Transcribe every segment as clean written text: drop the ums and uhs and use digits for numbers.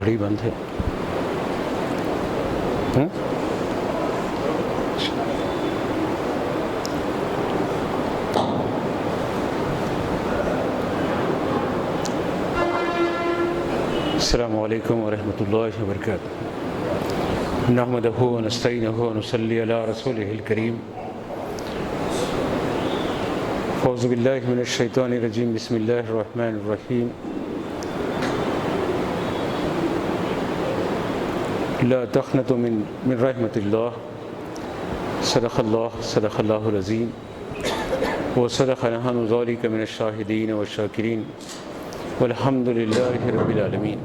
گھڑی بند ہے. السلام علیکم ورحمۃ اللہ وبرکاتہ. نحمدہ ونستعینہ ونصلی علی رسولہ الکریم. اعوذ باللہ من الشیطان الرجیم. بسم اللہ الرحمن الرحیم. لا تقنطوا من رحمت اللہ. صدق اللہ العظیم وصدق نحن ذلک من الشاہدین والشاکرین والحمد للہ رب العالمین.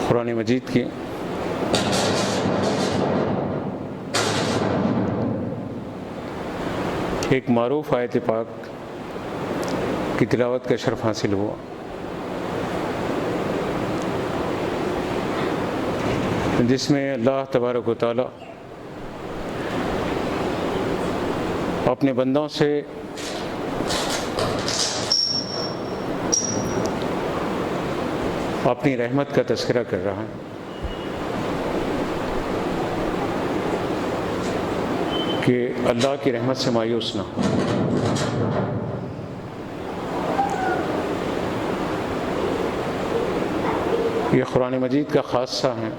قرآن مجید کی ایک معروف آیت پاک کی تلاوت کا شرف حاصل ہوا، جس میں اللہ تبارک و تعالی اپنے بندوں سے اپنی رحمت کا تذکرہ کر رہا ہے کہ اللہ کی رحمت سے مایوس نہ ہو. یہ قرآن مجید کا خاصہ ہے.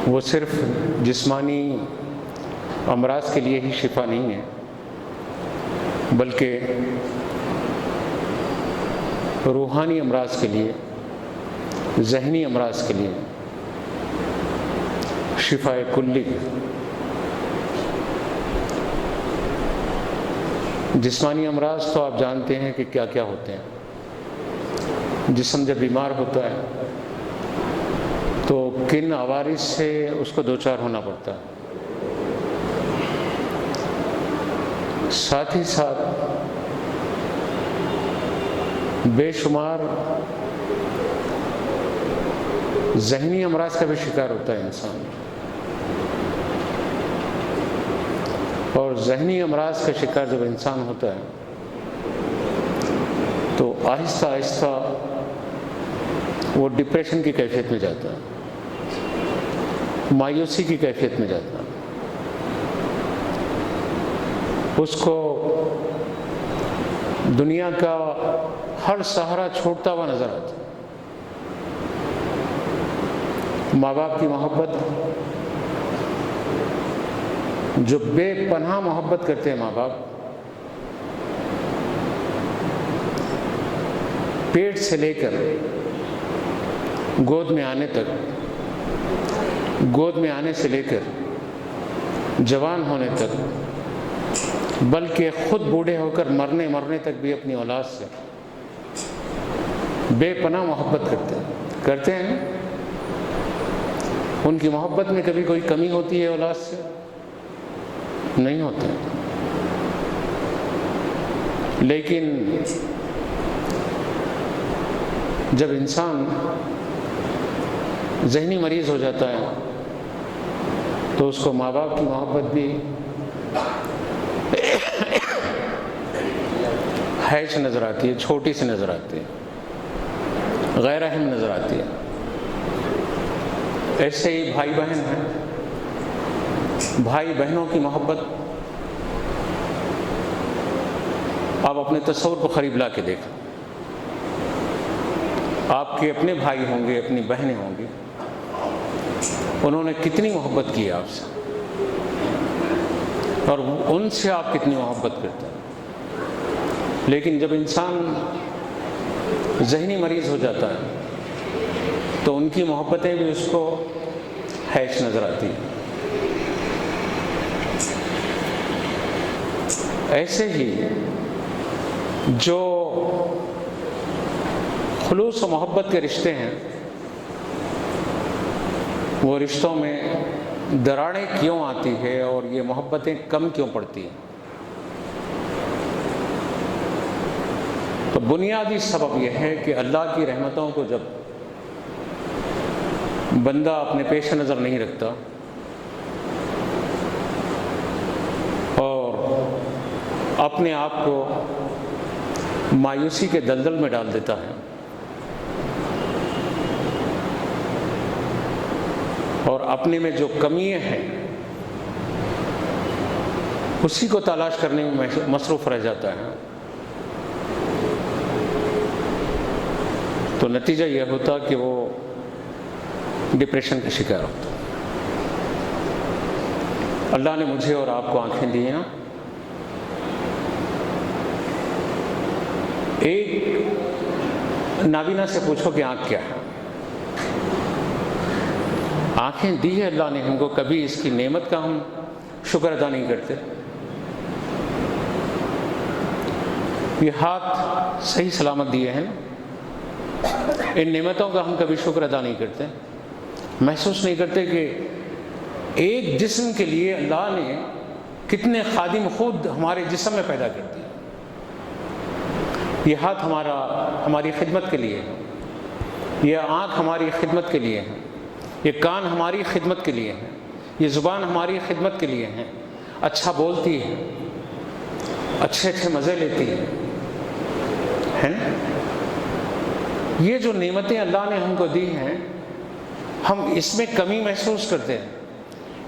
وہ صرف جسمانی امراض کے لیے ہی شفا نہیں ہے، بلکہ روحانی امراض کے لیے، ذہنی امراض کے لیے شفا کلی. جسمانی امراض تو آپ جانتے ہیں کہ کیا کیا ہوتے ہیں. جسم جب بیمار ہوتا ہے تو کن عوارض سے اس کو دوچار ہونا پڑتا ہے. ساتھ ہی ساتھ بے شمار ذہنی امراض کا بھی شکار ہوتا ہے انسان. اور ذہنی امراض کا شکار جب انسان ہوتا ہے تو آہستہ آہستہ وہ ڈپریشن کی کیفیت میں جاتا ہے، مایوسی کی کیفیت میں جاتا ہے. اس کو دنیا کا ہر سہارا چھوڑتا ہوا نظر آتا ہے. ماں باپ کی محبت، جو بے پناہ محبت کرتے ہیں ماں باپ، پیٹ سے لے کر گود میں آنے تک، گود میں آنے سے لے کر جوان ہونے تک، بلکہ خود بوڑھے ہو کر مرنے تک بھی اپنی اولاد سے بے پناہ محبت کرتے ہیں. ان کی محبت میں کبھی کوئی کمی ہوتی ہے اولاد سے؟ نہیں ہوتا. لیکن جب انسان ذہنی مریض ہو جاتا ہے تو اس کو ماں باپ کی محبت بھی ہیچ نظر آتی ہے، چھوٹی سی نظر آتی ہے، غیر اہم نظر آتی ہے. ایسے ہی بھائی بہن ہیں. بھائی بہنوں کی محبت آپ اپنے تصور کو قریب لا کے دیکھیں. آپ کے اپنے بھائی ہوں گے، اپنی بہنیں ہوں گی، انہوں نے کتنی محبت کی ہے آپ سے، اور ان سے آپ کتنی محبت کرتے ہیں. لیکن جب انسان ذہنی مریض ہو جاتا ہے تو ان کی محبتیں بھی اس کو ہیچ نظر آتی ہیں. ایسے ہی جو خلوص و محبت کے رشتے ہیں، وہ رشتوں میں دراڑیں کیوں آتی ہے اور یہ محبتیں کم کیوں پڑتی ہیں؟ تو بنیادی سبب یہ ہے کہ اللہ کی رحمتوں کو جب بندہ اپنے پیش نظر نہیں رکھتا اور اپنے آپ کو مایوسی کے دلدل میں ڈال دیتا ہے اور اپنے میں جو کمیاں ہیں اسی کو تلاش کرنے میں مصروف رہ جاتا ہے، تو نتیجہ یہ ہوتا کہ وہ ڈپریشن کا شکار ہوتا ہے۔ اللہ نے مجھے اور آپ کو آنکھیں دی ہیں، ایک نابینا سے پوچھو کہ آنکھ کیا ہے؟ آنکھیں دی ہے اللہ نے ہم کو، کبھی اس کی نعمت کا ہم شکر ادا نہیں کرتے۔ یہ ہاتھ صحیح سلامت دیے ہیں، ان نعمتوں کا ہم کبھی شکر ادا نہیں کرتے، محسوس نہیں کرتے کہ ایک جسم کے لیے اللہ نے کتنے خادم خود ہمارے جسم میں پیدا کر دیے۔ یہ ہاتھ ہماری خدمت کے لیے ہے، یہ آنکھ ہماری خدمت کے لیے ہے، یہ کان ہماری خدمت کے لیے ہے، یہ زبان ہماری خدمت کے لیے ہے، اچھا بولتی ہے، اچھے اچھے مزے لیتی ہے نا؟ یہ جو نعمتیں اللہ نے ہم کو دی ہیں، ہم اس میں کمی محسوس کرتے ہیں،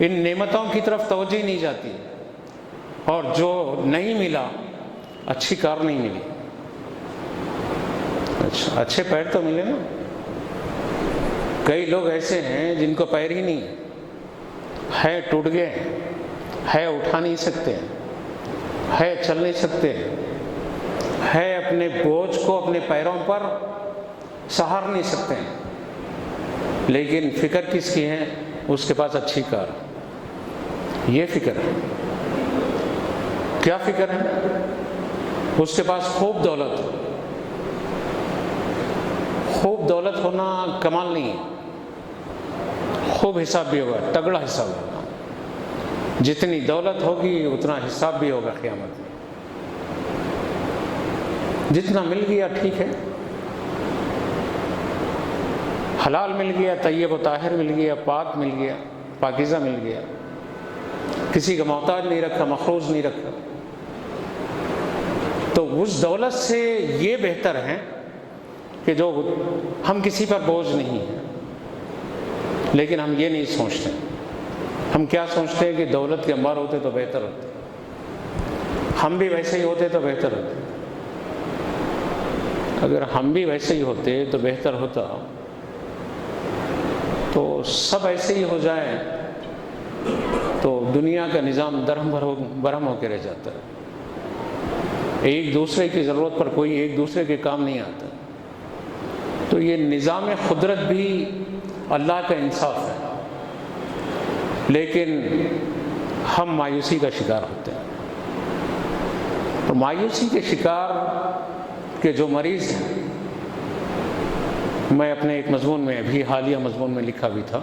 ان نعمتوں کی طرف توجہ ہی نہیں جاتی، اور جو نہیں ملا، اچھی کار نہیں ملی، اچھے پیر تو ملے نا۔ کئی لوگ ایسے ہیں جن کو پیر ہی نہیں ہے، ٹوٹ گئے ہے، اٹھا نہیں سکتے، ہے چل نہیں سکتے، ہے اپنے بوجھ کو اپنے پیروں پر سہار نہیں سکتے، لیکن فکر کس کی ہے؟ اس کے پاس اچھی کار، یہ فکر ہے۔ کیا فکر ہے؟ اس کے پاس خوب دولت، خوب دولت ہونا کمال نہیں ہے، خوب حساب بھی ہوگا، تگڑا حساب ہوگا، جتنی دولت ہوگی اتنا حساب بھی ہوگا قیامت میں۔ جتنا مل گیا ٹھیک ہے، حلال مل گیا، طیب و طاہر مل گیا، پاک مل گیا، پاکیزہ مل گیا، کسی کا محتاج نہیں رکھا، مخروض نہیں رکھا، تو اس دولت سے یہ بہتر ہے کہ جو ہم کسی پر بوجھ نہیں ہیں۔ لیکن ہم یہ نہیں سوچتے، ہم کیا سوچتے ہیں کہ دولت کے انبار ہوتے تو بہتر ہوتے، ہم بھی ویسے ہی ہوتے تو بہتر ہوتے۔ اگر ہم بھی ویسے ہی ہوتے تو بہتر ہوتا، تو سب ایسے ہی ہو جائیں تو دنیا کا نظام درہم برہم ہو کے رہ جاتا ہے، ایک دوسرے کی ضرورت پر کوئی ایک دوسرے کے کام نہیں آتا۔ تو یہ نظام قدرت بھی اللہ کا انصاف ہے، لیکن ہم مایوسی کا شکار ہوتے ہیں، اور مایوسی کے شکار کے جو مریض ہیں، میں اپنے ایک مضمون میں ابھی حالیہ مضمون میں لکھا بھی تھا،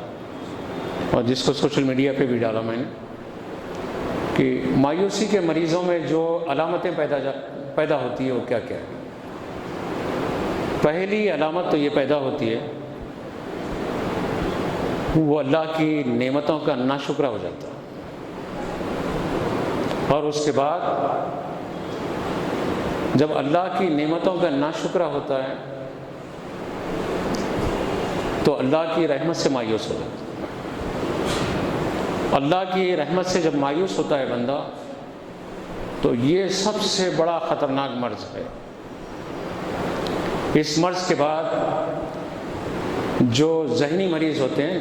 اور جس کو سوشل میڈیا پہ بھی ڈالا میں نے، کہ مایوسی کے مریضوں میں جو علامتیں پیدا ہوتی ہے وہ کیا کیا ہے۔ پہلی علامت تو یہ پیدا ہوتی ہے، وہ اللہ کی نعمتوں کا ناشکرہ ہو جاتا ہے، اور اس کے بعد جب اللہ کی نعمتوں کا ناشکرہ ہوتا ہے تو اللہ کی رحمت سے مایوس ہو جاتا ہے۔ اللہ کی رحمت سے جب مایوس ہوتا ہے بندہ، تو یہ سب سے بڑا خطرناک مرض ہے۔ اس مرض کے بعد جو ذہنی مریض ہوتے ہیں،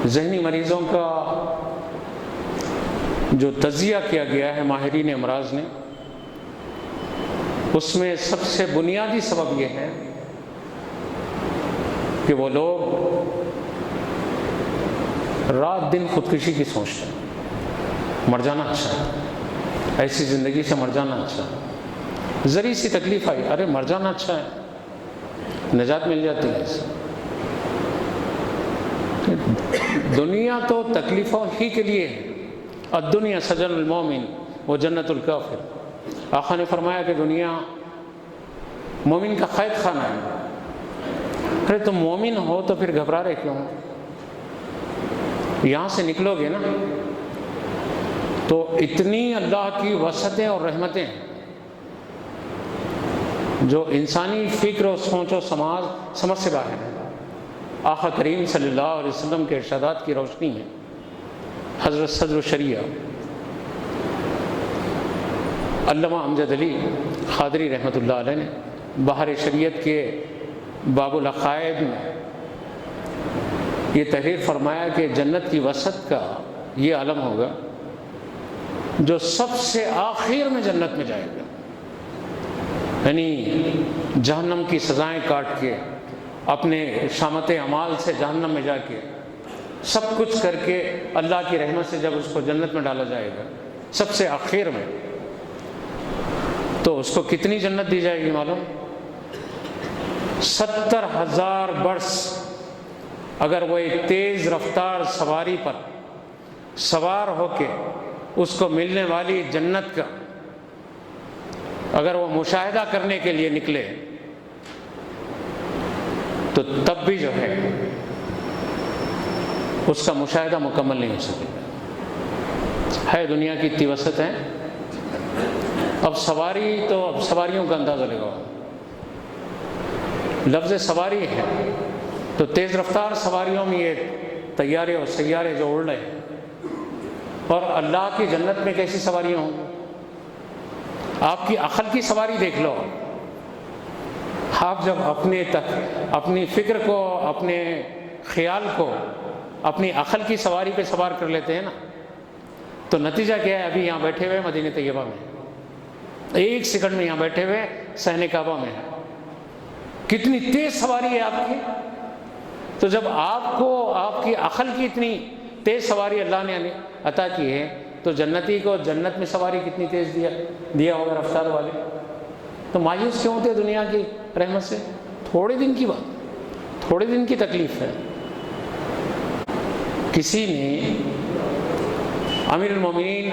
ذہنی مریضوں کا جو تجزیہ کیا گیا ہے ماہرین امراض نے، اس میں سب سے بنیادی سبب یہ ہے کہ وہ لوگ رات دن خودکشی کی سوچتے ہیں، مر جانا اچھا ہے، ایسی زندگی سے مر جانا اچھا ہے، ذری سی تکلیف آئی، ارے مر جانا اچھا ہے، نجات مل جاتی ہے اس سے۔ دنیا تو تکلیفوں ہی کے لیے ہے، الدنیا سجن المومن و جنت الکافر۔ آقا نے فرمایا کہ دنیا مومن کا قید خانہ ہے۔ ارے تم مومن ہو تو پھر گھبرا رہے کیوں ہو؟ یہاں سے نکلو گے نا، تو اتنی اللہ کی وسعتیں اور رحمتیں جو انسانی فکر و سوچ و سمجھ سے باہر ہے۔ آقا کریم صلی اللہ علیہ وسلم کے ارشادات کی روشنی میں حضرت صدر الشریعہ علامہ امجد علی قادری رحمۃ اللہ علیہ نے بہار شریعت کے باب العقائد میں یہ تحریر فرمایا کہ جنت کی وسعت کا یہ عالم ہوگا جو سب سے آخر میں جنت میں جائے گا، یعنی جہنم کی سزائیں کاٹ کے اپنے شامت اعمال سے جہنم میں جا کے سب کچھ کر کے اللہ کی رحمت سے جب اس کو جنت میں ڈالا جائے گا سب سے آخر میں، تو اس کو کتنی جنت دی جائے گی معلوم؟ 70,000 برس اگر وہ ایک تیز رفتار سواری پر سوار ہو کے اس کو ملنے والی جنت کا اگر وہ مشاہدہ کرنے کے لیے نکلے تو تب بھی جو ہے اس کا مشاہدہ مکمل نہیں ہو سکے۔ ہے دنیا کی اتنی وسعت ہے، اب سواری تو اب سواریوں کا اندازہ لگاؤ، لفظ سواری ہے تو تیز رفتار سواریوں میں یہ طیارے اور سیارے جو اڑ رہے ہیں، اور اللہ کی جنت میں کیسی سواریاں ہوں؟ آپ کی عقل کی سواری دیکھ لو، آپ جب اپنی فکر کو، اپنے خیال کو اپنی عقل کی سواری پہ سوار کر لیتے ہیں نا، تو نتیجہ کیا ہے؟ ابھی یہاں بیٹھے ہوئے مدینہ طیبہ میں، 1 سیکنڈ میں یہاں بیٹھے ہوئے صحن کعبہ میں، کتنی تیز سواری ہے آپ کی۔ تو جب آپ کو آپ کی عقل کی اتنی تیز سواری اللہ نے عطا کی ہے تو جنتی کو جنت میں سواری کتنی تیز دیا ہوگا رفتار والے، تو مایوس کیوں ہوتے دنیا کی رحمت سے؟ تھوڑے دن کی بات، تھوڑے دن کی تکلیف ہے۔ کسی نے امیر المومنین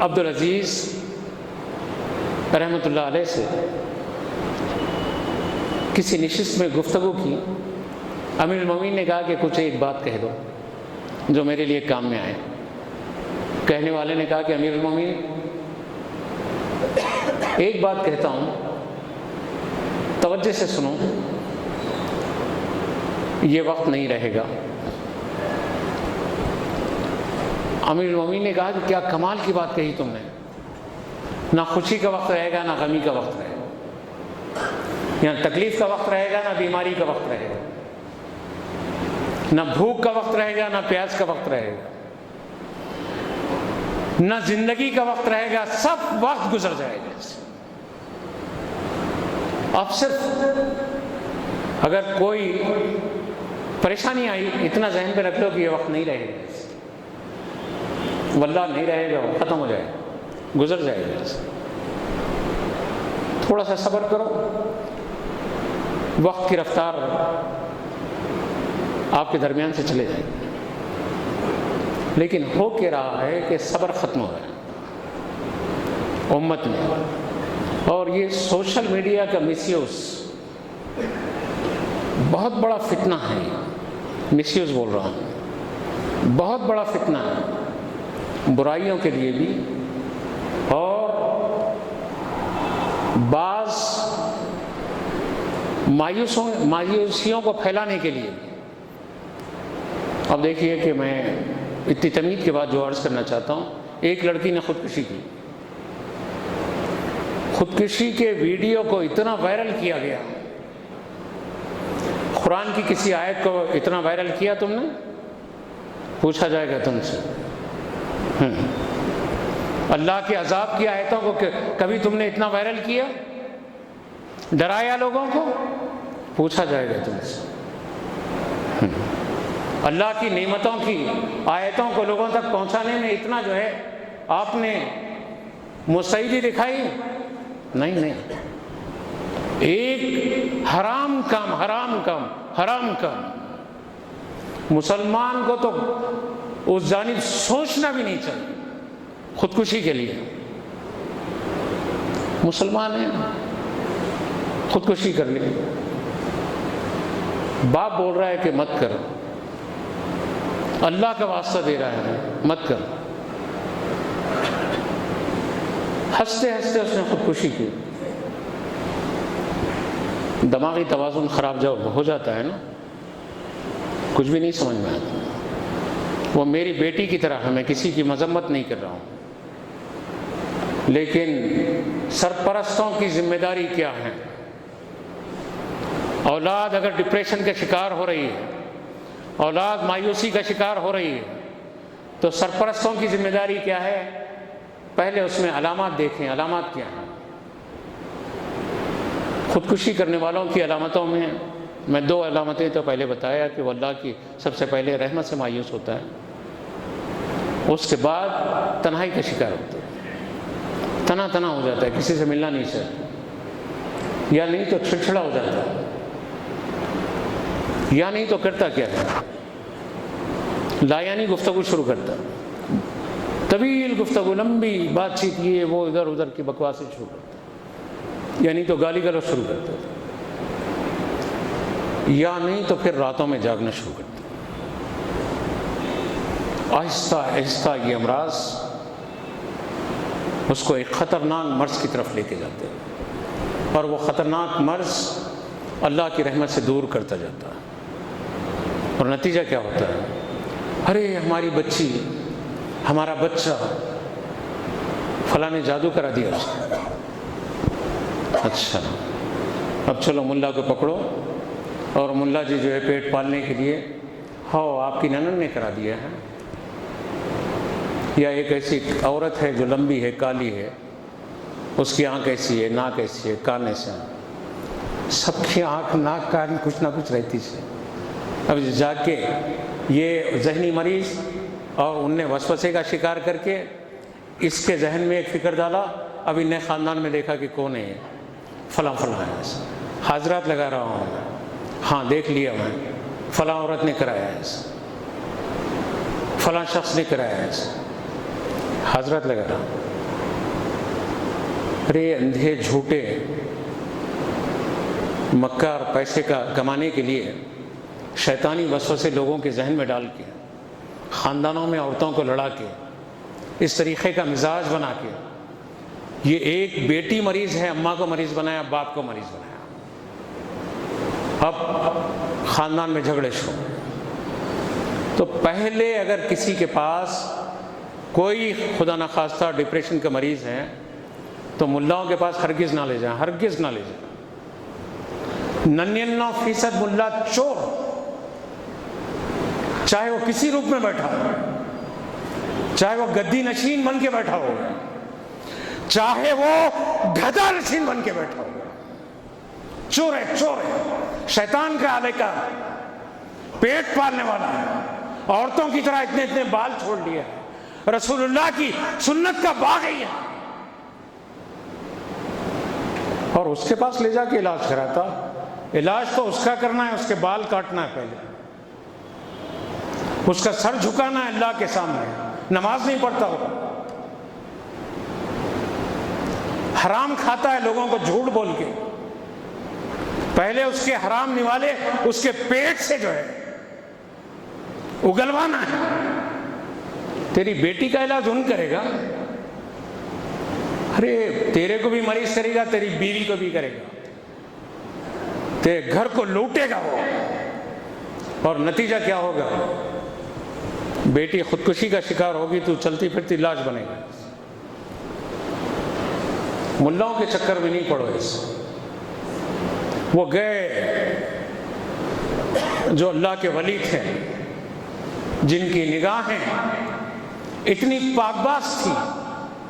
عبدالعزیز رحمۃ اللہ علیہ سے کسی نشست میں گفتگو کی، امیر المومنین نے کہا کہ کچھ ایک بات کہہ دو جو میرے لیے کام میں آئے۔ کہنے والے نے کہا کہ امیر المومنین ایک بات کہتا ہوں، توجہ سے سنو، یہ وقت نہیں رہے گا۔ امیر المومنین نے کہا کہ کیا کمال کی بات کہی تم نے، نہ خوشی کا وقت رہے گا نہ غمی کا وقت رہے گا، یہاں تکلیف کا وقت رہے گا نہ بیماری کا وقت رہے گا، نہ بھوک کا وقت رہے گا نہ پیاس کا وقت رہے گا، نہ زندگی کا وقت رہے گا، سب وقت گزر جائے گا۔ اب صرف اگر کوئی پریشانی آئی اتنا ذہن پہ رکھ لو کہ یہ وقت نہیں رہے گا، واللہ نہیں رہے گا، وہ ختم ہو جائے گا، گزر جائے گا۔ تھوڑا سا صبر کرو، وقت کی رفتار آپ کے درمیان سے چلے جائے گی، لیکن ہو کے رہا ہے کہ صبر ختم ہو رہا ہے امت میں۔ اور یہ سوشل میڈیا کا مس یوز بہت بڑا فتنہ ہے، مس یوز بول رہا ہوں، بہت بڑا فتنہ ہے برائیوں کے لیے بھی اور بعض مایوسیوں کو پھیلانے کے لیے بھی۔ اب دیکھیے کہ میں اتنی تمید کے بعد جو عرض کرنا چاہتا ہوں، ایک لڑکی نے خودکشی کی، خودکشی کے ویڈیو کو اتنا وائرل کیا گیا، قرآن کی کسی آیت کو اتنا وائرل کیا تم نے، پوچھا جائے گا تم سے۔ اللہ کے عذاب کی آیتوں کو کبھی تم نے اتنا وائرل کیا، ڈرایا لوگوں کو، پوچھا جائے گا تم سے۔ اللہ کی نعمتوں کی آیتوں کو لوگوں تک پہنچانے میں اتنا جو ہے آپ نے مستعدی دکھائی؟ نہیں، ایک حرام کام مسلمان کو تو اس جانب سوچنا بھی نہیں چاہیے خودکشی کے لیے۔ مسلمان ہیں، خودکشی کر لی، باپ بول رہا ہے کہ مت کرو، اللہ کا واسطہ دے رہا ہے مت کرو، ہنستے ہنستے اس نے خودکشی کی۔ دماغی توازن خراب جب ہو جاتا ہے نا، کچھ بھی نہیں سمجھ میں آتا۔ وہ میری بیٹی کی طرح ہے، میں کسی کی مذمت نہیں کر رہا ہوں، لیکن سرپرستوں کی ذمہ داری کیا ہے؟ اولاد اگر ڈپریشن کا شکار ہو رہی ہے، اولاد مایوسی کا شکار ہو رہی ہے، تو سرپرستوں کی ذمہ داری کیا ہے؟ پہلے اس میں علامات دیکھیں، علامات کیا ہیں۔ خودکشی کرنے والوں کی علامتوں میں 2 علامتیں تو پہلے بتایا کہ وہ اللہ کی سب سے پہلے رحمت سے مایوس ہوتا ہے، اس کے بعد تنہائی کا شکار ہوتا ہے، تنہا ہو جاتا ہے، کسی سے ملنا نہیں چاہتا، یا نہیں تو چھڑچھڑا ہو جاتا ہے، یا نہیں تو کرتا کیا ہے، لایانی گفتگو شروع کرتا ہے، طویل گفتگو، لمبی بات چیت، یہ وہ ادھر ادھر کی بکواسیں شروع کرتا ہے، یا نہیں تو گالی گلوچ شروع کرتا ہے، یا نہیں تو پھر راتوں میں جاگنا شروع کرتا ہے۔ آہستہ آہستہ یہ امراض اس کو ایک خطرناک مرض کی طرف لے کے جاتے ہیں، اور وہ خطرناک مرض اللہ کی رحمت سے دور کرتا جاتا ہے، اور نتیجہ کیا ہوتا ہے؟ ارے ہماری بچی، ہمارا بچہ، فلاں نے جادو کرا دیا اس کو، اچھا اب چلو ملا کو پکڑو، اور ملا جی جو ہے پیٹ پالنے کے لیے، ہاؤ آپ کی ننن نے کرا دیا ہے، یا ایک ایسی عورت ہے جو لمبی ہے، کالی ہے، اس کی آنکھ ایسی ہے، ناک ایسی ہے، کان ایسے ہیں، سب کی آنکھ ناک کان کچھ نہ کچھ رہتی ہے۔ اب جا کے یہ ذہنی مریض، اور ان نے وسوسے کا شکار کر کے اس کے ذہن میں ایک فکر ڈالا، اب ان نے خاندان میں دیکھا کہ کون ہے، فلاں فلاں ہے، حاضرات لگا رہا ہوں، ہاں دیکھ لیا میں، فلاں عورت نے کرایا ہے، فلاں شخص نے کرایا ہے، حاضرات لگا رہا ہوں۔ ارے اندھے جھوٹے مکار پیسے کا کمانے کے لیے شیطانی وسوسے لوگوں کے ذہن میں ڈال کے، خاندانوں میں عورتوں کو لڑا کے، اس طریقے کا مزاج بنا کے، یہ ایک بیٹی مریض ہے، اماں کو مریض بنایا، باپ کو مریض بنایا، اب خاندان میں جھگڑے شروع۔ تو پہلے اگر کسی کے پاس کوئی خدا نخواستہ ڈپریشن کا مریض ہے تو ملاؤں کے پاس ہرگز نہ لے جائیں، ہرگز نہ لے جائیں۔ 99% ملا چور، چاہے وہ کسی روپ میں بیٹھا ہو، چاہے وہ گدی نشین بن کے بیٹھا ہو، چاہے وہ گدھا نشین بن کے بیٹھا ہو، چور ہے، چور ہے، شیطان کا آلے کا، پیٹ پالنے والا ہے، عورتوں کی طرح اتنے اتنے بال چھوڑ لیا ہے، رسول اللہ کی سنت کا باغی ہے، اور اس کے پاس لے جا کے علاج کراتا۔ علاج تو اس کا کرنا ہے، اس کے بال کاٹنا ہے، پہلے اس کا سر جھکانا ہے اللہ کے سامنے، نماز نہیں پڑھتا ہو، حرام کھاتا ہے لوگوں کو جھوٹ بول کے، پہلے اس کے حرام نوالے اس کے پیٹ سے جو ہے اگلوانا ہے۔ تیری بیٹی کا علاج ان کرے گا، ارے تیرے کو بھی مریض کرے گا، تیری بیوی کو بھی کرے گا، تیرے گھر کو لوٹے گا وہ، اور نتیجہ کیا ہوگا؟ بیٹی خودکشی کا شکار ہوگی، تو چلتی پھرتی لاش بنے گا۔ ملاؤں کے چکر میں نہیں پڑو اس۔ وہ گئے جو اللہ کے ولی تھے، جن کی نگاہیں اتنی پاک باز تھی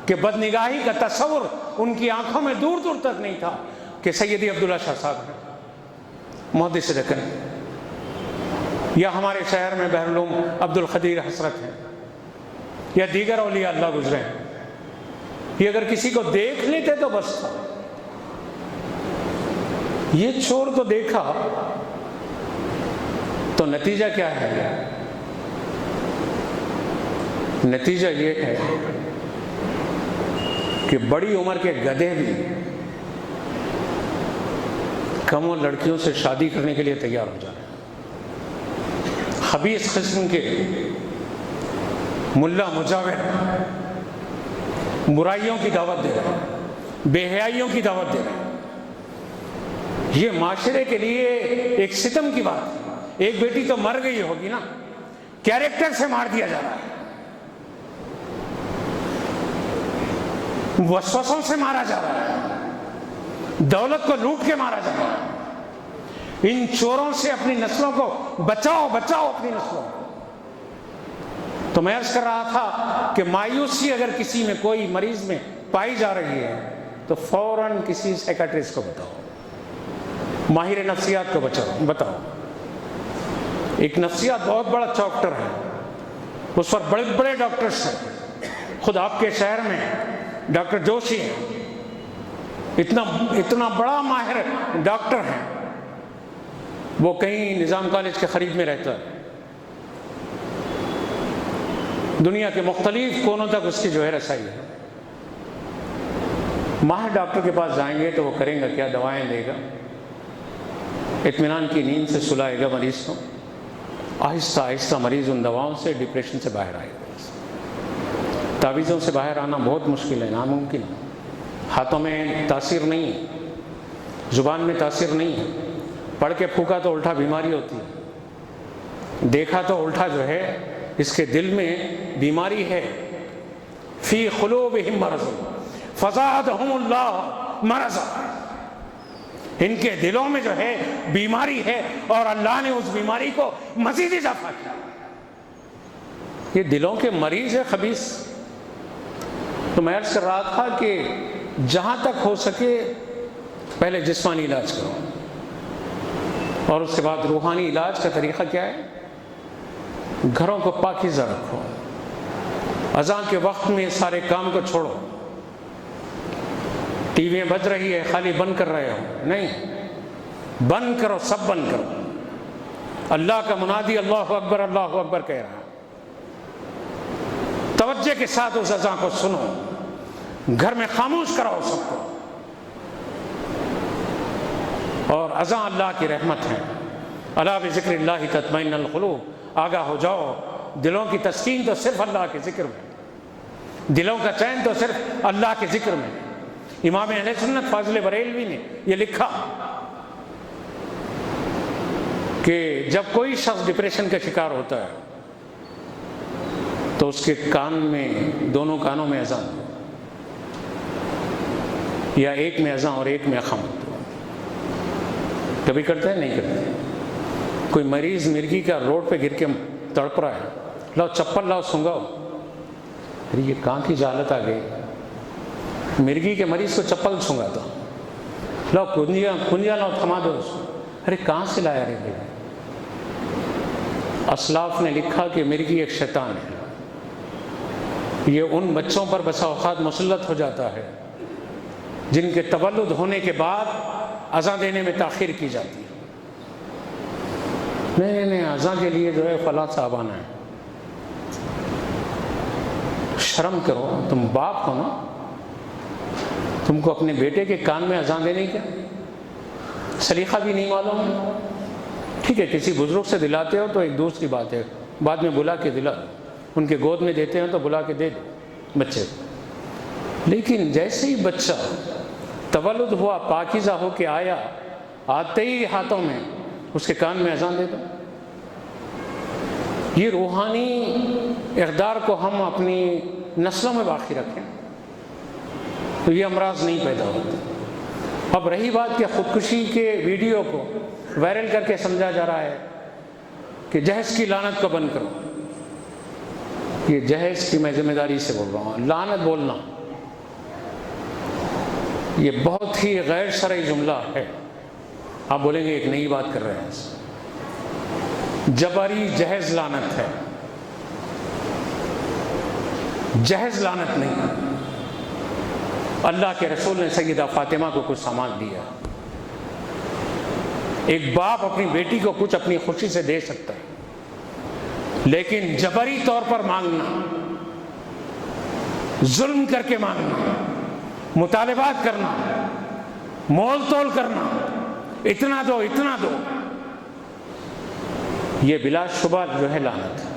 کہ بدنگاہی کا تصور ان کی آنکھوں میں دور دور تک نہیں تھا، کہ سیدی عبداللہ شاہ صاحب ہیں، محدث دکن، یا ہمارے شہر میں بحرالعلوم عبد القدیر حسرت ہیں، یا دیگر اولیاء اللہ گزرے ہیں۔ یہ اگر کسی کو دیکھ لیتے تو بس تھا، یہ چور تو دیکھا، تو نتیجہ کیا ہے؟ نتیجہ یہ ہے کہ بڑی عمر کے گدھے بھی کم لڑکیوں سے شادی کرنے کے لیے تیار ہو جا رہے ہیں۔ خبیث قسم کے ملا مجاور برائیوں کی دعوت دے رہے ہیں، بے حیائیوں کی دعوت دے رہے ہیں۔ یہ معاشرے کے لیے ایک ستم کی بات ہے۔ ایک بیٹی تو مر گئی ہوگی نا، کیریکٹر سے مار دیا جا رہا ہے، وسوسوں سے مارا جا رہا ہے، دولت کو لوٹ کے مارا جا رہا ہے۔ ان چوروں سے اپنی نسلوں کو بچاؤ، بچاؤ اپنی نسلوں کو۔ تو میں عرض کر رہا تھا کہ مایوسی اگر کسی میں، کوئی مریض میں پائی جا رہی ہے تو فوراً کسی سائیکیٹرسٹ کو بتاؤ، ماہر نفسیات کو بتاؤ۔ ایک نفسیات بہت بڑا چاپٹر ہے، اس پر بڑے بڑے ڈاکٹرز ہیں، خود آپ کے شہر میں ڈاکٹر جوشی ہیں، اتنا بڑا ماہر ڈاکٹر ہے، وہ کہیں نظام کالج کے قریب میں رہتا ہے، دنیا کے مختلف کونوں تک اس کی جو ہے رسائی ہے۔ ماہر ڈاکٹر کے پاس جائیں گے تو وہ کریں گا کیا؟ دوائیں دے گا، اطمینان کی نیند سے سلائے گا مریض کو، آہستہ آہستہ مریض ان دواؤں سے، ڈپریشن سے باہر آئے گا۔ تعویذوں سے باہر آنا بہت مشکل ہے، ناممکن ہے۔ ہاتھوں میں تاثیر نہیں ہے، زبان میں تاثیر نہیں ہے، پڑھ کے پھونکا تو الٹا بیماری ہوتی ہے، دیکھا تو الٹا جو ہے اس کے دل میں بیماری ہے۔ فی قلوبہم مرض فزادہم اللہ مرضا، ان کے دلوں میں جو ہے بیماری ہے اور اللہ نے اس بیماری کو مزید اضافہ کیا۔ یہ دلوں کے مریض ہے، خبیث۔ تو میں عرض کر رہا تھا کہ جہاں تک ہو سکے پہلے جسمانی علاج کرو، اور اس کے بعد روحانی علاج کا طریقہ کیا ہے؟ گھروں کو پاکیزہ رکھو، اذان کے وقت میں سارے کام کو چھوڑو، ٹی وی بج رہی ہے خالی بند کر رہے ہو، نہیں، بند کرو، سب بند کرو۔ اللہ کا منادی اللہ اکبر اللہ اکبر کہہ رہا ہے، توجہ کے ساتھ اس اذان کو سنو، گھر میں خاموش کراؤ سب کو۔ اور اذان اللہ کی رحمت ہے، الا بذکر اللہ تطمئن القلوب، آگاہ ہو جاؤ، دلوں کی تسکین تو صرف اللہ کے ذکر میں، دلوں کا چین تو صرف اللہ کے ذکر میں۔ امام اہل سنت فاضل بریلوی نے یہ لکھا کہ جب کوئی شخص ڈپریشن کا شکار ہوتا ہے تو اس کے کان میں، دونوں کانوں میں اذان ہو، یا ایک میں اذان اور ایک میں اقامت ہو۔ کبھی کرتے ہیں؟ نہیں کرتے۔ کوئی مریض مرگی کا روڈ پہ گر کے تڑپ رہا ہے، لاؤ چپل لاؤ سنگاؤ، ارے یہ کہاں کی جہالت آ گئی؟ مرگی کے مریض کو چپل سنگاتا، لاؤ کنجیا لاؤ تھما دو اس کو، ارے کہاں سے لایا رے بھائی؟ اسلاف نے لکھا کہ مرگی ایک شیطان ہے، یہ ان بچوں پر بسا اوقات مسلط ہو جاتا ہے جن کے تولد ہونے کے بعد اذان دینے میں تاخیر کی جاتی ہے۔ نہیں، اذان کے لیے جو ہے فلاں صاحب آنا ہے۔ شرم کرو، تم باپ ہو نا، تم کو اپنے بیٹے کے کان میں اذان دینے کا سلیقہ بھی نہیں معلوم ہے؟ ٹھیک ہے، کسی بزرگ سے دلاتے ہو تو ایک دوسری بات ہے، بعد میں بلا کے دلا دو، ان کے گود میں دیتے ہیں تو بلا کے دے دو بچے کو۔ لیکن جیسے ہی بچہ تولد ہوا، پاکیزہ ہو کے آیا، آتے ہی ہاتھوں میں اس کے کان میں اذان دے دو۔ یہ روحانی اقدار کو ہم اپنی نسلوں میں باقی رکھیں تو یہ امراض نہیں پیدا ہوتے۔ اب رہی بات کہ خودکشی کے ویڈیو کو وائرل کر کے سمجھا جا رہا ہے کہ جہیز کی لعنت کو بند کرو، یہ جہیز کی میں ذمہ داری سے بول رہا ہوں، لعنت بولنا یہ بہت ہی غیر شرعی جملہ ہے۔ آپ بولیں گے ایک نئی بات کر رہے ہیں، جبری جہیز لعنت ہے، جہیز لعنت نہیں۔ اللہ کے رسول نے سیدہ فاطمہ کو کچھ سامان دیا، ایک باپ اپنی بیٹی کو کچھ اپنی خوشی سے دے سکتا ہے، لیکن جبری طور پر مانگنا، ظلم کر کے مانگنا، مطالبات کرنا، مول تول کرنا، اتنا دو اتنا دو، یہ بلا شبہ جو ہے لعنت ہے۔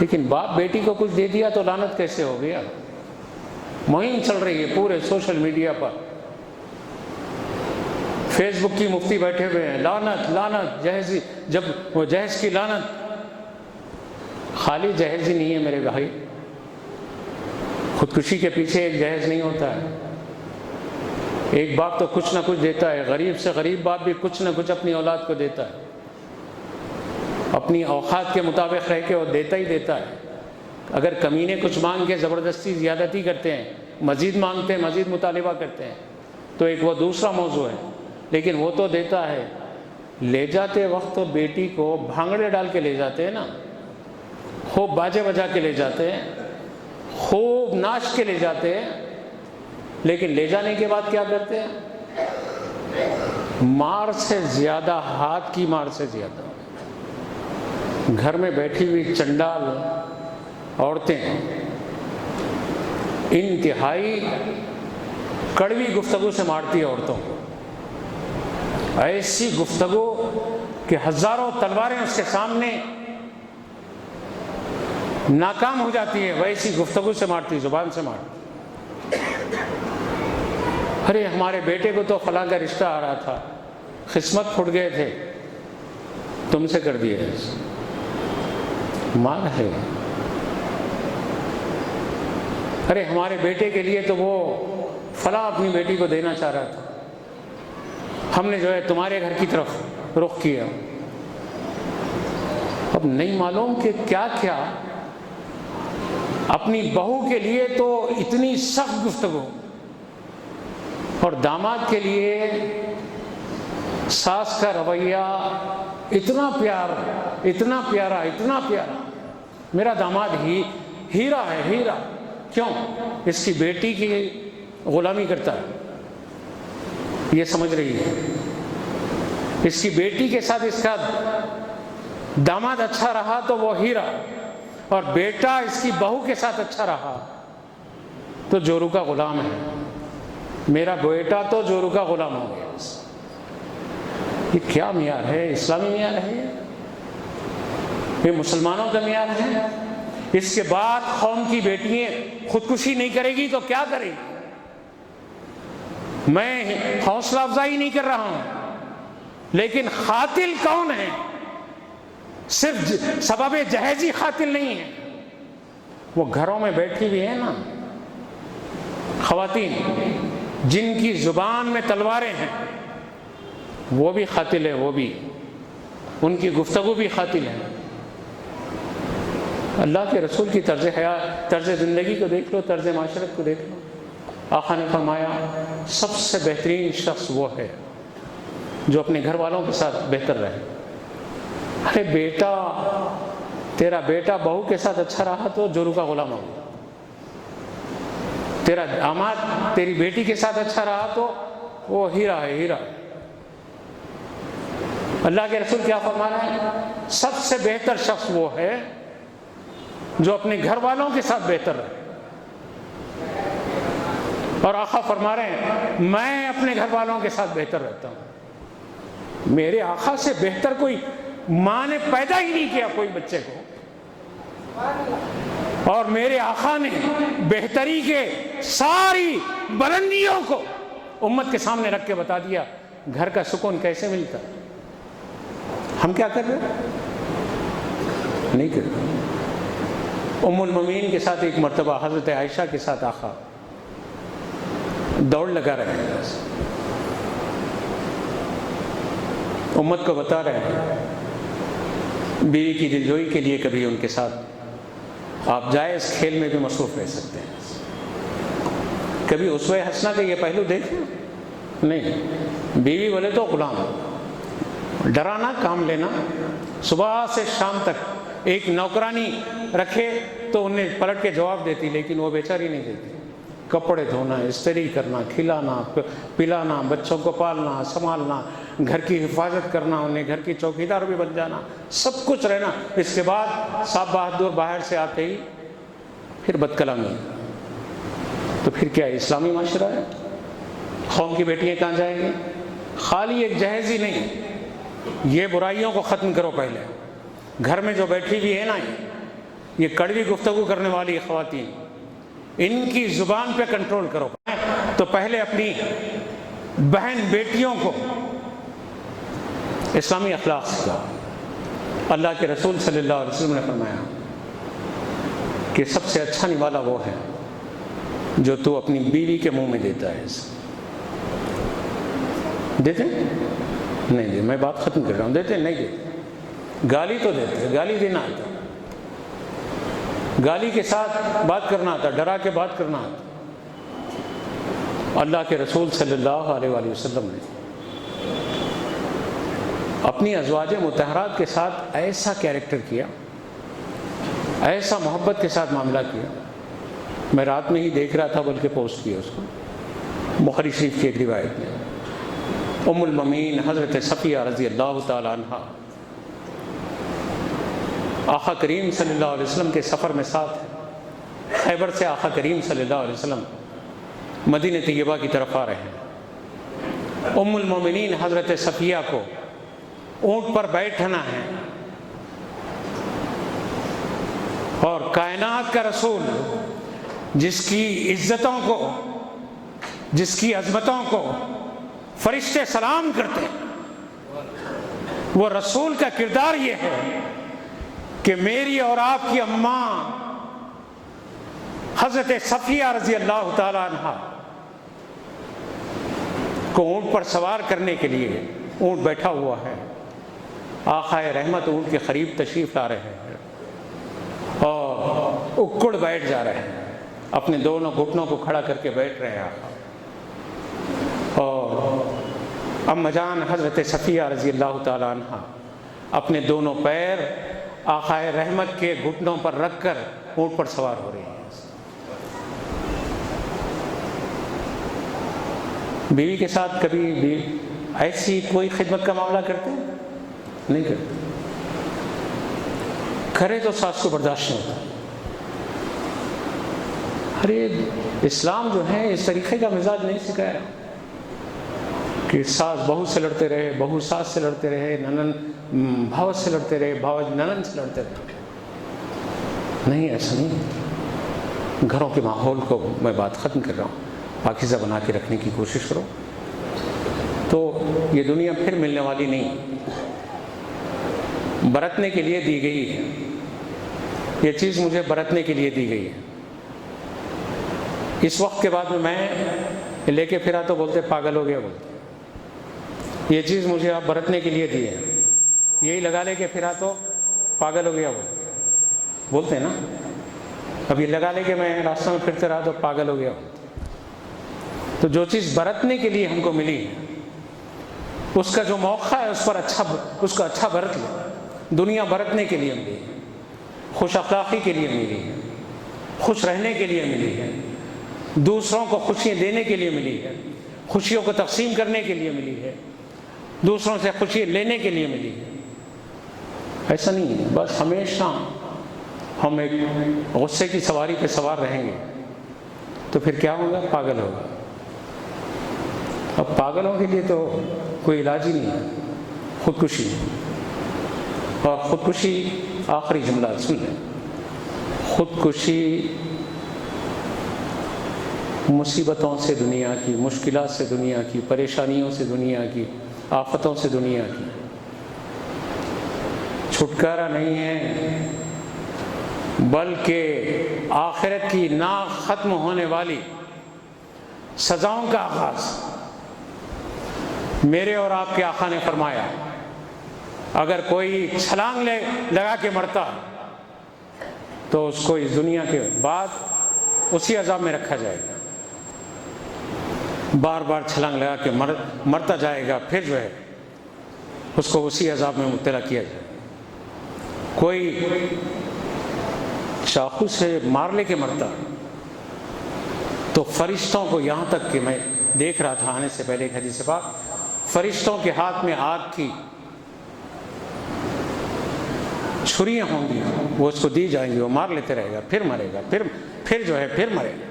لیکن باپ بیٹی کو کچھ دے دیا تو لعنت کیسے ہو گیا؟ مہم چل رہی ہے پورے سوشل میڈیا پر، فیس بک کی مفتی بیٹھے ہوئے ہیں، لعنت لعنت جہیزی، جب وہ جہیز کی لعنت، خالی جہیز ہی نہیں ہے میرے بھائی، خودکشی کے پیچھے ایک جہیز نہیں ہوتا ہے، ایک باپ تو کچھ نہ کچھ دیتا ہے، غریب سے غریب باپ بھی کچھ نہ کچھ اپنی اولاد کو دیتا ہے، اپنی اوقات کے مطابق رہ کے وہ دیتا ہی دیتا ہے۔ اگر کمینے کچھ مانگ کے زبردستی زیادتی کرتے ہیں، مزید مانگتے ہیں، مزید مطالبہ کرتے ہیں، تو ایک وہ دوسرا موضوع ہے، لیکن وہ تو دیتا ہے۔ لے جاتے وقت تو بیٹی کو بھانگڑے ڈال کے لے جاتے ہیں نا، خوب باجے بجا کے لے جاتے ہیں، خوب ناچ کے لے جاتے ہیں، لیکن لے جانے کے بعد کیا کرتے ہیں؟ مار سے زیادہ، ہاتھ کی مار سے زیادہ گھر میں بیٹھی ہوئی چنڈال عورتیں انتہائی کڑوی گفتگو سے مارتی ہے عورتوں کو، ایسی گفتگو کہ ہزاروں تلواریں اس کے سامنے ناکام ہو جاتی ہے، ویسی گفتگو سے مارتی، زبان سے مارتی۔ ارے ہمارے بیٹے کو تو فلاں کا رشتہ آ رہا تھا، قسمت پھٹ گئے تھے، تم سے کر دیے، مار ہے۔ ارے ہمارے بیٹے کے لیے تو وہ فلاں اپنی بیٹی کو دینا چاہ رہا تھا، ہم نے جو ہے تمہارے گھر کی طرف رخ کیا۔ اب نہیں معلوم کہ کیا کیا، اپنی بہو کے لیے تو اتنی سخت گفتگو، اور داماد کے لیے ساس کا رویہ اتنا پیارا، اتنا پیارا، اتنا پیارا، میرا داماد ہی ہیرا ہے، ہیرا۔ کیوں؟ اس کی بیٹی کی غلامی کرتا ہے، یہ سمجھ رہی ہے، اس کی بیٹی کے ساتھ اس کا داماد اچھا رہا تو وہ ہیرا، اور بیٹا اس کی بہو کے ساتھ اچھا رہا تو جورو کا غلام ہے، میرا بیٹا تو جورو کا غلام ہو گیا۔ یہ کیا معیار ہے؟ اسلامی معیار ہے یہ مسلمانوں کا معیار ہے؟ اس کے بعد قوم کی بیٹیاں خودکشی نہیں کرے گی تو کیا کرے گی؟ میں حوصلہ افزائی نہیں کر رہا ہوں، لیکن قاتل کون ہے؟ صرف سبب جہیزی قاتل نہیں ہے، وہ گھروں میں بیٹھی ہوئی ہیں نا خواتین، جن کی زبان میں تلواریں ہیں، وہ بھی قاتل ہے، وہ بھی، ان کی گفتگو بھی قاتل ہے۔ اللہ کے رسول کی طرز حیات، طرز زندگی کو دیکھ لو، طرز معاشرت کو دیکھ لو۔ آقا نے فرمایا سب سے بہترین شخص وہ ہے جو اپنے گھر والوں کے ساتھ بہتر رہے۔ ارے بیٹا، تیرا بیٹا بہو کے ساتھ اچھا رہا تو جورو کا غلام ہوگا، تیرا داماد تیری بیٹی کے ساتھ اچھا رہا تو وہ ہیرا ہے، ہیرا۔ اللہ کے رسول کیا فرما رہے ہیں؟ سب سے بہتر شخص وہ ہے جو اپنے گھر والوں کے ساتھ بہتر رہے، اور آقا فرما رہے ہیں میں اپنے گھر والوں کے ساتھ بہتر رہتا ہوں۔ میرے آقا سے بہتر کوئی ماں نے پیدا ہی نہیں کیا کوئی بچے کو، اور میرے آقا نے بہتری کے ساری بلندیوں کو امت کے سامنے رکھ کے بتا دیا گھر کا سکون کیسے ملتا۔ ہم کیا کر رہے ہیں؟ نہیں کر رہے۔ ام المومنین کے ساتھ ایک مرتبہ حضرت عائشہ کے ساتھ آقا دوڑ لگا رہے ہیں، امت کو بتا رہے ہیں بیوی کی دلجوئی کے لیے کبھی ان کے ساتھ آپ جائز کھیل میں بھی مصروف رہ سکتے ہیں، کبھی اسوہ حسنہ کا یہ پہلو دیکھیں۔ نہیں، بیوی بولے تو غلام، ڈرانا، کام لینا، صبح سے شام تک ایک نوکرانی رکھے تو انہیں پلٹ کے جواب دیتی، لیکن وہ بیچاری نہیں دیتی۔ کپڑے دھونا، استری کرنا، کھلانا پلانا، بچوں کو پالنا سنبھالنا، گھر کی حفاظت کرنا، انہیں گھر کی چوکیدار بھی بن جانا، سب کچھ رہنا۔ اس کے بعد صاحب بہادر باہر سے آتے ہی پھر بد کلامی، تو پھر کیا اسلامی معاشرہ ہے؟ قوم کی بیٹیاں کہاں جائیں گی؟ خالی ایک جہیز ہی نہیں، یہ برائیوں کو ختم کرو پہلے۔ گھر میں جو بیٹھی ہوئی ہے نا یہ کڑوی گفتگو کرنے والی خواتین، ان کی زبان پہ کنٹرول کرو. تو پہلے اپنی بہن بیٹیوں کو اسلامی اخلاق سکھاؤ. اللہ کے رسول صلی اللہ علیہ وسلم نے فرمایا کہ سب سے اچھا نوالا وہ ہے جو تو اپنی بیوی کے منہ میں دیتا ہے. دیتے نہیں دے, میں بات ختم کر رہا ہوں. دیتے نہیں دیتے, گالی تو دیتے, گالی دینا آتا, گالی کے ساتھ بات کرنا آتا, ڈرا کے بات کرنا آتا. اللہ کے رسول صلی اللہ علیہ وآلہ وسلم نے اپنی ازواج مطہرات کے ساتھ ایسا کیریکٹر کیا, ایسا محبت کے ساتھ معاملہ کیا. میں رات میں ہی دیکھ رہا تھا, بلکہ پوسٹ کیا اس کو, بخاری شریف کی ایک روایت میں ام المومنین حضرت صفیہ رضی اللہ تعالی عنہ آقا کریم صلی اللہ علیہ وسلم کے سفر میں ساتھ ہیں. خیبر سے آقا کریم صلی اللہ علیہ وسلم مدینہ طیبہ کی طرف آ رہے ہیں. ام المومنین حضرت صفیہ کو اونٹ پر بیٹھنا ہے, اور کائنات کا رسول جس کی عزتوں کو, جس کی عظمتوں کو فرشتے سلام کرتے ہیں, وہ رسول کا کردار یہ ہے کہ میری اور آپ کی اماں حضرت صفیہ رضی اللہ تعالی عنہ کو اونٹ پر سوار کرنے کے لیے اونٹ بیٹھا ہوا ہے. آقا رحمت اونٹ کے قریب تشریف لا رہے ہیں اور اکڑ بیٹھ جا رہے ہیں, اپنے دونوں گھٹنوں کو کھڑا کر کے بیٹھ رہے ہیں آقا. اور اما جان حضرت صفیہ رضی اللہ تعالی عنہ اپنے دونوں پیر آقا رحمت کے گھٹنوں پر رکھ کر اونٹ پر سوار ہو رہی ہیں. بیوی کے ساتھ کبھی ایسی کوئی خدمت کا معاملہ کرتے ہیں؟ نہیں کرتے. کرے تو ساس کو برداشت نہیں ہوتا. ارے اسلام جو ہے اس طریقے کا مزاج نہیں سکھایا کہ ساس بہو سے لڑتے رہے, بہو ساس سے لڑتے رہے, ننن بھاو سے لڑتے رہے, بھاو ننن سے لڑتے رہے. نہیں, ایسا نہیں. گھروں کے ماحول کو میں بات ختم کر رہا ہوں, پاکیزہ بنا کے رکھنے کی کوشش کرو. تو یہ دنیا پھر ملنے والی نہیں, برتنے کے لیے دی گئی ہے. یہ چیز مجھے برتنے کے لیے دی گئی ہے. اس وقت کے بعد میں لے کے پھرا تو بولتے پاگل ہو گیا بولتے. یہ چیز مجھے آپ برتنے کے لیے دی ہے, یہی لگا لے کے پھرا تو پاگل ہو گیا بولتے ہیں نا. اب یہ لگا لے کے میں راستہ میں پھرتے رہا تو پاگل ہو گیا. تو جو چیز برتنے کے لیے ہم کو ملی ہے, اس کا جو موقع ہے اس کا اچھا برت لو. دنیا برتنے کے لیے ملی ہے, خوش اخلاقی کے لیے ملی ہے, خوش رہنے کے لیے ملی ہے, دوسروں کو خوشیاں دینے کے لیے ملی ہے, خوشیوں کو تقسیم کرنے کے لیے ملی ہے, دوسروں سے خوشی لینے کے لیے ملی ہے. ایسا نہیں ہے بس ہمیشہ ہم ایک غصے کی سواری پہ سوار رہیں گے تو پھر کیا ہوگا؟ پاگل ہوگا. اب پاگلوں کے لیے تو کوئی علاج ہی نہیں ہے, خودکشی. اور خودکشی, آخری جملہ سن لیں, خودکشی مصیبتوں سے دنیا کی, مشکلات سے دنیا کی, پریشانیوں سے دنیا کی, آفتوں سے دنیا کی چھٹکارا نہیں ہے, بلکہ آخرت کی نا ختم ہونے والی سزاؤں کا آغاز. میرے اور آپ کے آقا نے فرمایا اگر کوئی چھلانگ لگا کے مرتا تو اس کو اس دنیا کے بعد اسی عذاب میں رکھا جائے گا. بار بار چھلانگ لگا کے مرتا جائے گا, پھر جو ہے اس کو اسی عذاب میں مبتلا کیا جائے گا. کوئی چاقو سے مار لے کے مرتا تو فرشتوں کو, یہاں تک کہ میں دیکھ رہا تھا آنے سے پہلے ایک حدیث پاک, فرشتوں کے ہاتھ میں آگ کی چھریاں ہوں گی, وہ اس کو دی جائیں گی, وہ مار لیتے رہے گا, پھر مرے گا, پھر جو ہے پھر مرے گا.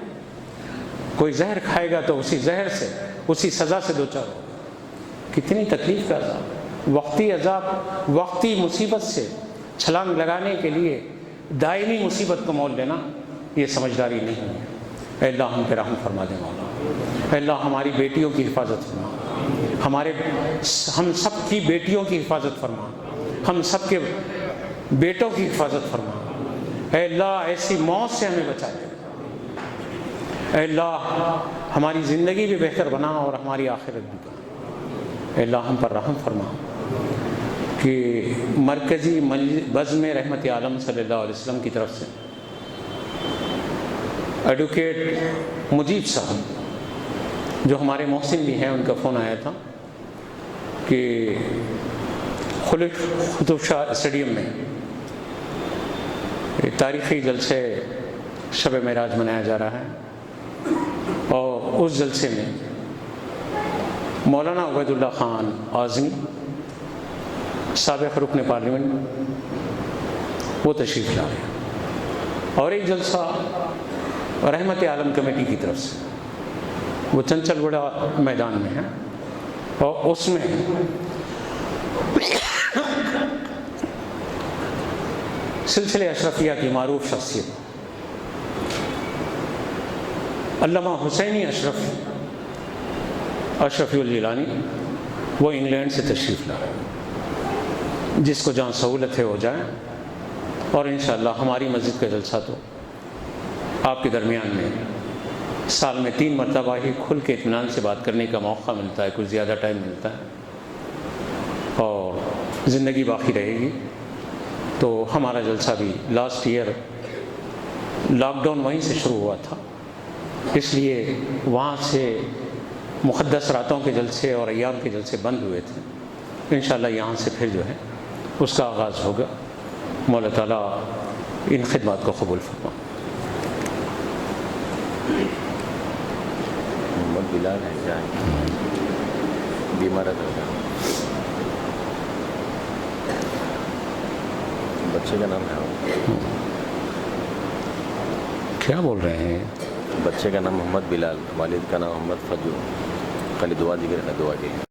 کوئی زہر کھائے گا تو اسی زہر سے, اسی سزا سے دوچار ہوگا. کتنی تکلیف کا عذاب, وقتی عذاب, وقتی مصیبت سے چھلانگ لگانے کے لیے دائمی مصیبت کو مول لینا, یہ سمجھداری نہیں ہے. اے اللہ ہم پہ رحم فرما دے مولا. اے اللہ ہماری بیٹیوں کی حفاظت فرما, ہم سب کی بیٹیوں کی حفاظت فرما, ہم سب کے بیٹوں کی حفاظت فرما. اے اللہ ایسی موت سے ہمیں بچا دے. اے اللہ ہماری زندگی بھی بہتر بنا اور ہماری آخرت بھی بنا. اے اللہ ہم پر رحم فرما کہ مرکزی بزم رحمت عالم صلی اللہ علیہ وسلم کی طرف سے ایڈوکیٹ مجیب صاحب جو ہمارے محسن بھی ہیں, ان کا فون آیا تھا کہ قطب شاہ اسٹیڈیم میں تاریخی جلسے شب معراج منایا جا رہا ہے, اور اس جلسے میں مولانا عبید اللہ خان اعظمی سابق رکن پارلیمنٹ وہ تشریف لا رہے ہیں, اور ایک جلسہ رحمت عالم کمیٹی کی طرف سے وہ چنچل گڑا میدان میں ہے, اور اس میں سلسلے اشرفیہ کی معروف شخصیت علامہ حسینی اشرفی الجیلانی وہ انگلینڈ سے تشریف لا رہے ہیں, جس کو جہاں سہولت ہے ہو جائے. اور انشاءاللہ ہماری مسجد کا جلسہ تو آپ کے درمیان میں سال میں 3 مرتبہ ہی کھل کے اطمینان سے بات کرنے کا موقع ملتا ہے, کچھ زیادہ ٹائم ملتا ہے, اور زندگی باقی رہے گی. تو ہمارا جلسہ بھی لاسٹ ایئر لاک ڈاؤن وہیں سے شروع ہوا تھا, اس لیے وہاں سے مقدس راتوں کے جلسے اور ایام کے جلسے بند ہوئے تھے. انشاءاللہ یہاں سے پھر جو ہے اس کا آغاز ہوگا. مولا تعالیٰ ان خدمات کو قبول فرما. محمد بلال ہے جائیں بیمار ہے, بچے کا نام ہے کیا بول رہے ہیں؟ بچے کا نام محمد بلال, والد کا نام محمد فجو. خالی دعا ذکر ہے, دعا کے لیے.